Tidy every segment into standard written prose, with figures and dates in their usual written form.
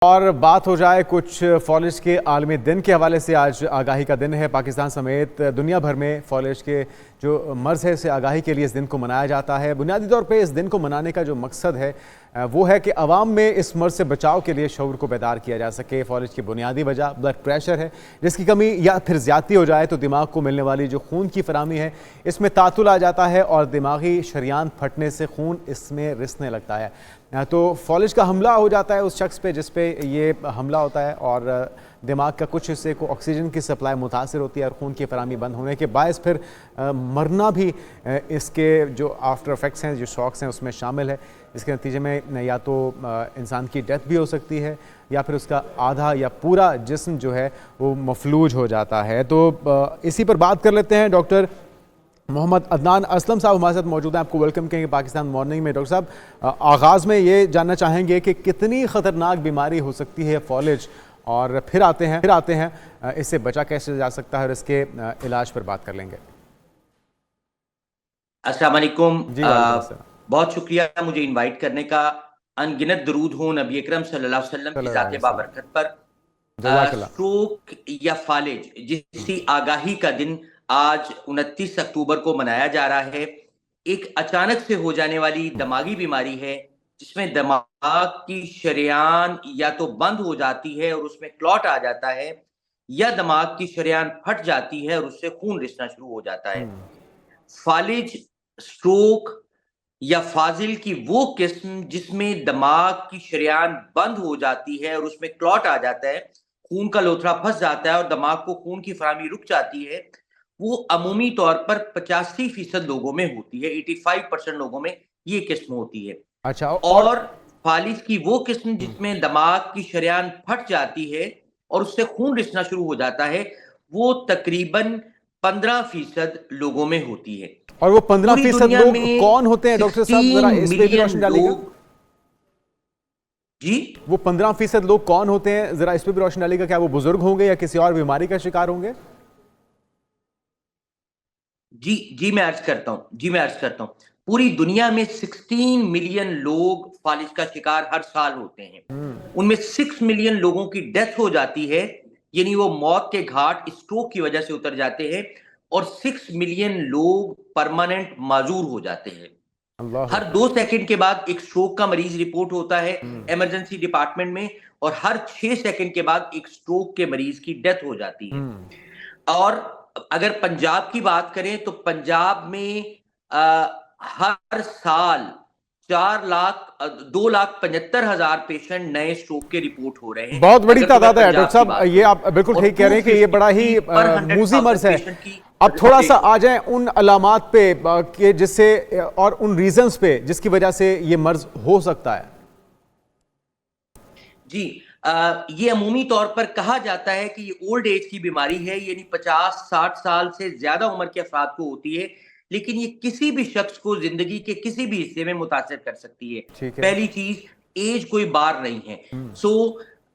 और बात हो जाए कुछ फॉलिज के आलमी दिन के हवाले से। आज आगाही का दिन है। पाकिस्तान समेत दुनिया भर में फॉलिज के जो मर्ज़ है से आगाही के लिए इस दिन को मनाया जाता है। बुनियादी तौर पे इस दिन को मनाने का जो मकसद है वो है कि अवाम में इस मर्ज़ से बचाव के लिए शऊर को बेदार किया जा सके। फॉलिज की बुनियादी वजह ब्लड प्रेशर है, जिसकी कमी या फिर ज़्यादती हो जाए तो दिमाग को मिलने वाली जो खून की फराहमी है इसमें तातुल आ जाता है और दिमागी शरियान फटने से खून इसमें रिसने लगता है। तो फॉलिज का हमला हो जाता है उस शख्स पे जिस पे ये हमला होता है और दिमाग का कुछ हिस्से को ऑक्सीजन की सप्लाई मुतासर होती है और खून की फराहमी बंद होने के बायस फिर मरना भी इसके जो आफ्टर इफेक्ट्स हैं, जो शॉक्स हैं, उसमें शामिल है। इसके नतीजे में या तो इंसान की डेथ भी हो सकती है या फिर उसका आधा या पूरा जिस्म जो है वो मफलूज हो जाता है। तो इसी पर बात कर लेते हैं। डॉक्टर मोहम्मद अदनान असलम साहब हमारे साथ मौजूद हैं। आपको वेलकम कहेंगे पाकिस्तान मॉर्निंग में। डॉक्टर साहब, आगाज़ में ये जानना चाहेंगे कि कितनी ख़तरनाक बीमारी हो सकती है फॉलिज, और फिर आते हैं इससे बचा कैसे जा सकता है और इसके इलाज पर बात कर लेंगे। अस्सलाम वालेकुम। जी वालेकुम। बहुत शुक्रिया मुझे इनवाइट करने का। अनगिनत दरूद हो नबी अकरम सल्लल्लाहु अलैहि वसल्लम की ज़ात बाबरकत पर। स्ट्रोक या फालिज जिसकी आगाही का दिन आज 29 अक्टूबर को मनाया जा रहा है, एक अचानक से हो जाने वाली दिमागी बीमारी है जिसमें दिमाग की शरेयान या तो बंद हो जाती है और उसमें क्लॉट आ जाता है, या दिमाग की शरेयान फट जाती है और उससे खून रिसना शुरू हो जाता है। फालिज स्ट्रोक या फाजिल की वो किस्म जिसमें दिमाग की शरेयान बंद हो जाती है और उसमें क्लॉट आ जाता है, खून का लोथड़ा फंस जाता है और दिमाग को खून की फराहमी रुक जाती है, वो अमूमी तौर पर 85% लोगों में होती है। 85% लोगों में ये किस्म होती है। अच्छा। और फालिज की वो किस्म जिसमें दिमाग की शरेयान फट जाती है और उससे खून रिसना शुरू हो जाता है, वो तकरीबन 15% लोगों में होती है। और वो 15% लोग कौन होते हैं डॉक्टर साहब, जरा 16 इस पे भी रोशनी डालिएगा। जी, वो 15% लोग कौन होते हैं, जरा इस पे भी रोशनी डालिएगा। क्या वो बुजुर्ग होंगे या किसी और बीमारी का शिकार होंगे? जी मैं अर्ज करता हूं। पूरी दुनिया में 16 मिलियन लोग फालिज का शिकार हर साल होते हैं। उनमें 6 मिलियन लोगों की डेथ हो जाती है, यानी वो मौत के घाट स्ट्रोक की वजह से उतर जाते हैं, और 6 मिलियन लोग परमानेंट माजूर हो जाते हैं। हर 2 सेकंड के बाद एक स्ट्रोक का मरीज रिपोर्ट होता है इमरजेंसी डिपार्टमेंट में, और हर 6 सेकंड के बाद एक स्ट्रोक के मरीज की डेथ हो जाती है। और अगर पंजाब की बात करें तो पंजाब में हर साल 2,75,000 पेशेंट नए स्ट्रोक के रिपोर्ट हो रहे हैं। बहुत बड़ी तादाद है डॉक्टर साहब, ये आप बिल्कुल ठीक कह रहे हैं कि ये बड़ा ही मूजी मर्ज है। अब थोड़ा सा आ जाएं उन अलामात पे कि जिससे और उन रीजंस पे जिसकी वजह से ये मर्ज हो सकता है। जी, ये अमूमी तौर पर कहा जाता है कि ये ओल्ड एज की बीमारी है, यानी 50-60 साल से ज्यादा उम्र के अफराद को होती है, लेकिन ये किसी भी शख्स को जिंदगी के किसी भी हिस्से में मुतासिर कर सकती है। पहली चीज, एज कोई बार नहीं है।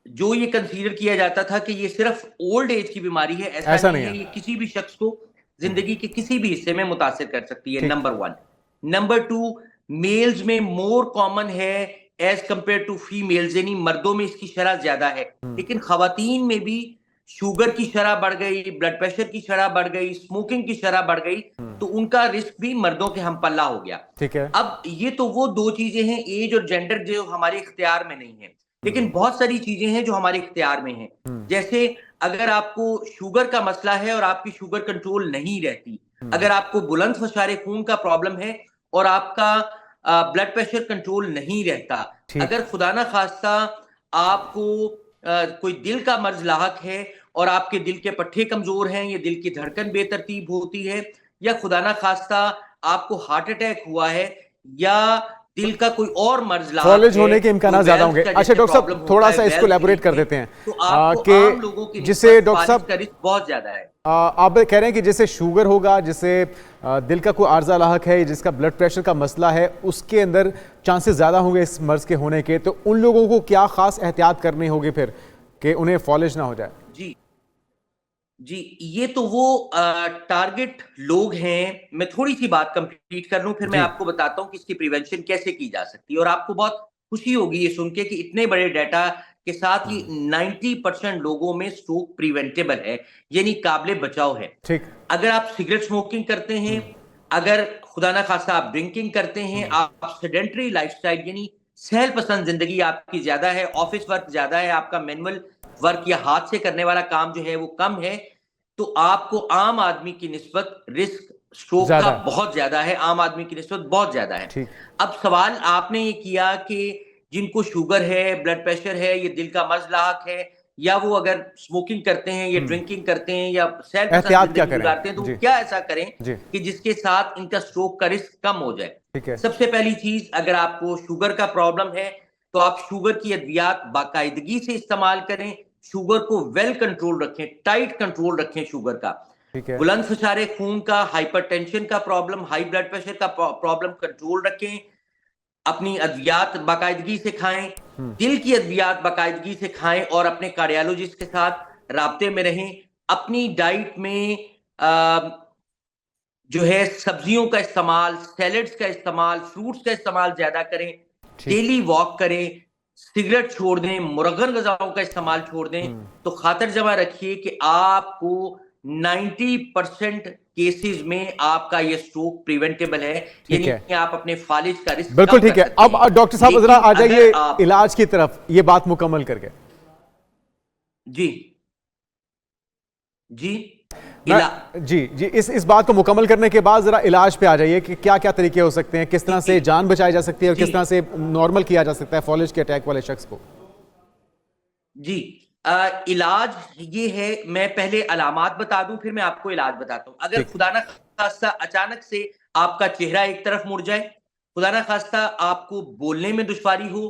जो ये कंसीडर किया जाता था कि ये सिर्फ ओल्ड एज की बीमारी है, ऐसा नहीं है। ये किसी भी शख्स को जिंदगी के किसी भी हिस्से में मुतासिर कर सकती है, नंबर 1। नंबर 2, मेल्स में मोर कॉमन है एज कंपेयर टू फीमेल्स, यानी मर्दों में इसकी शरह ज्यादा है, लेकिन खवातीन में भी शुगर की शरह बढ़ गई, ब्लड प्रेशर की शरह बढ़ गई, स्मोकिंग की शरह बढ़ गई, तो उनका रिस्क भी मर्दों के हम पल्ला हो गया। ठीक है। अब ये तो वो 2 चीजें हैं, एज और जेंडर, जो हमारे इख्तियार में नहीं है, लेकिन बहुत सारी चीजें हैं जो हमारे इख्तियार में हैं। जैसे अगर आपको शुगर का मसला है और आपकी शुगर कंट्रोल नहीं रहती, अगर आपको बुलंद फशारे खून का प्रॉब्लम है और आपका ब्लड प्रेशर कंट्रोल नहीं रहता, अगर खुदा ना खास्ता आपको कोई दिल का मर्ज लाहक है और आपके दिल के पट्टे कमजोर हैं, या दिल की धड़कन बेतरतीब होती है, या खुदा ना खास्ता आपको हार्ट अटैक हुआ है, या दिल का कोई और मर्ज लाहक है, फॉलिज होने के इम्कान ज्यादा होंगे। अच्छा डॉक्टर साहब, थोड़ा सा इसको एलैबोरेट कर देते हैं तो आपको आम लोगों की जिसे डॉक्टर साहब का रिस्क बहुत ज्यादा है। आप कह रहे हैं कि जिसे शुगर होगा, जिसे दिल का कोई आर्जा लाहक है, जिसका ब्लड प्रेशर का मसला है, उसके अंदर चांसेस ज़्यादा होंगे इस मर्ज़ के होने के। तो उन लोगों को क्या ख़ास एहतियात करनी होगी फिर कि उन्हें फॉलिज ना हो जाए? जी, ये तो वो टारगेट लोग हैं। मैं थोड़ी सी बात कंप्लीट कर लूं, फिर मैं आपको बताता हूं कि इसकी प्रिवेंशन कैसे की जा सकती है। और आपको बहुत खुशी होगी ये सुन के कि इतने बड़े डाटा के साथ ही 90% लोगों में स्ट्रोक प्रिवेंटेबल है, यानी काबिल बचाव है। ठीक। अगर आप सिगरेट स्मोकिंग करते हैं, अगर खुदा ना खास्ता आप ड्रिंकिंग करते हैं, आप सेडेंटरी लाइफस्टाइल यानी सहल पसंद जिंदगी आपकी ज्यादा है, ऑफिस वर्क ज्यादा है, आपका मैनुअल वर्क या हाथ से करने वाला काम जो है वो कम है, तो आपको आम आदमी की निस्बत रिस्क स्ट्रोक का बहुत ज्यादा है, आम आदमी की निस्बत बहुत ज्यादा है। अब सवाल आपने ये किया कि जिनको शुगर है, ब्लड प्रेशर है, ये दिल का मर्ज लाक है, या वो अगर स्मोकिंग करते हैं या ड्रिंकिंग करते हैं या सेल्फ एहतियात क्या करें, गुजारते हैं, तो क्या ऐसा करें कि जिसके साथ इनका स्ट्रोक का रिस्क कम हो जाए। सबसे पहली चीज, अगर आपको शुगर का प्रॉब्लम है तो आप शुगर की अद्वियात बाकायदगी से इस्तेमाल करें, शुगर को वेल कंट्रोल रखें, टाइट कंट्रोल रखें शुगर का। बुलंद फशारे खून का, हाइपरटेंशन का प्रॉब्लम, हाई ब्लड प्रेशर का प्रॉब्लम कंट्रोल रखें, अपनी अद्वियात बाकायदगी से खाएं, दिल की अद्वियात बाकायदगी से खाएं और अपने कार्डियोलॉजिस्ट के साथ राब्ते में रहें। अपनी डाइट में जो है सब्जियों का इस्तेमाल, सैलेड्स का इस्तेमाल, फ्रूट्स का इस्तेमाल ज्यादा करें, डेली वॉक करें, सिगरेट छोड़ दें, मुरगन गजाओं का इस्तेमाल छोड़ दें। तो खातर जमा रखिए कि आपको 90% केसेस में आपका ये स्ट्रोक प्रिवेंटेबल है, यानी कि आप अपने फालिज का रिस्क बिल्कुल ठीक है। अब डॉक्टर साहब जरा आ जाइए इलाज की तरफ, ये बात मुकम्मल करके। जी इस बात को मुकम्मल करने के बाद जरा इलाज पे आ जाइए कि क्या क्या तरीके हो सकते हैं, किस तरह से जान बचाई जा सकती है और किस तरह से नॉर्मल किया जा सकता है फॉलिज के अटैक वाले शख्स को। जी, इलाज ये है, मैं पहले अलामात बता दूं फिर मैं आपको इलाज बताता हूं। अगर खुदा ना खास्ता अचानक से आपका चेहरा एक तरफ मुड़ जाए, खुदा ना खास्ता आपको बोलने में दुश्वारी हो,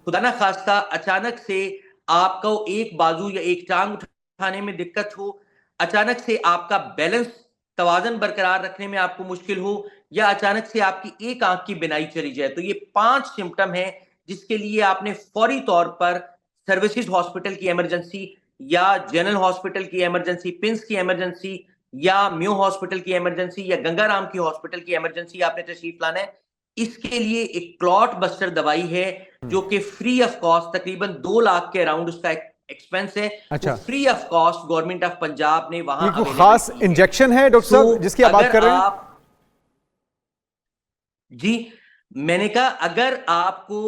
खुदा ना खास्ता अचानक से आपको एक बाजू या एक टांग उठाने में दिक्कत हो, अचानक से आपका बैलेंस तवाजन बरकरार रखने में आपको मुश्किल हो, या अचानक से आपकी एक आंख की बिनाई चली जाए, तो ये 5 सिम्टम है जिसके लिए आपने फौरी तौर पर सर्विसेज हॉस्पिटल की इमरजेंसी या जनरल हॉस्पिटल की इमरजेंसी, पिंस की इमरजेंसी या म्यो हॉस्पिटल की इमरजेंसी या गंगाराम की हॉस्पिटल की इमरजेंसी आपने तशरीफ लाना है। इसके लिए एक क्लॉट बस्टर दवाई है जो कि फ्री ऑफ कॉस्ट, तकरीबन 2 लाख के अराउंड उसका एक्सपेंस है। अच्छा, free of cost government of Punjab ने वहां कोई खास इंजेक्शन है डॉक्टर साहब जिसकी आप बात कर रहे हैं? जी, मैंने कहा अगर आपको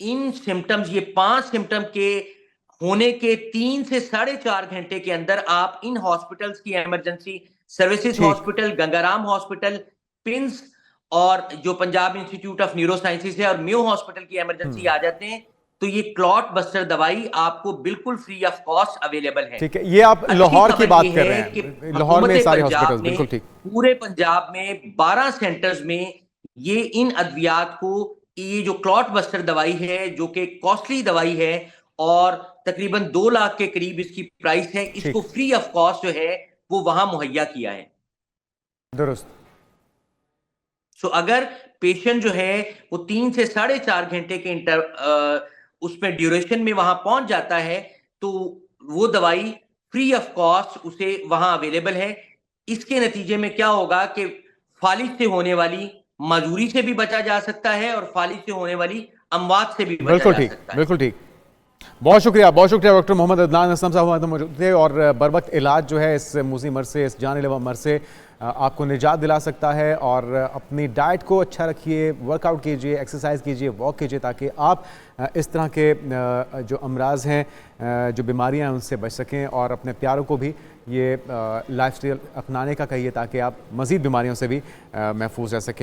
इन सिम्टम्स, ये 5 सिम्टम के होने के 3 से 4.5 घंटे के अंदर आप इन हॉस्पिटल्स की emergency, services hospital, Gangaram hospital, pins और जो Punjab institute of neuro sciences है और म्यो हॉस्पिटल की इमरजेंसी आ जाते हैं, तो ये क्लॉट बस्टर दवाई आपको बिल्कुल फ्री ऑफ कॉस्ट अवेलेबल है। ठीक है, ये आप लाहौर की बात कर रहे हैं, लाहौर में सारे हॉस्पिटल्स, बिल्कुल ठीक। पूरे पंजाब में 12 सेंटर्स में ये इन अद्वियात को, ये जो क्लॉट बस्टर दवाई है जो कि कॉस्टली दवाई है और तकरीबन 2 लाख के करीब इसकी प्राइस है, इसको फ्री ऑफ कॉस्ट जो है वो वहां मुहैया किया है। दुरुस्त। सो अगर पेशेंट जो है वो 3 से 4.5 घंटे के उसमें ड्यूरेशन में वहां पहुंच जाता है, तो वो दवाई फ्री ऑफ कॉस्ट उसे वहां अवेलेबल है। इसके नतीजे में क्या होगा कि फालिज से होने वाली मजूरी से भी बचा जा सकता है और फालिज से होने वाली अमवात से भी बचा जा सकता है। बिल्कुल ठीक। बहुत शुक्रिया डॉक्टर मोहम्मद अदनान असलम साहब मौजूद थे और बर वक्त इलाज जो है इस मूसी मर्ज से, इस जानलेवा मर्ज से आपको निजात दिला सकता है। और अपनी डाइट को अच्छा रखिए, वर्कआउट कीजिए, एक्सरसाइज कीजिए, वॉक कीजिए, ताकि आप इस तरह के जो अमराज हैं, जो बीमारियां हैं, उनसे बच सकें और अपने प्यारों को भी ये लाइफस्टाइल अपनाने का कहिए ताकि आप मज़ीद बीमारियों से भी महफूज रह सकें।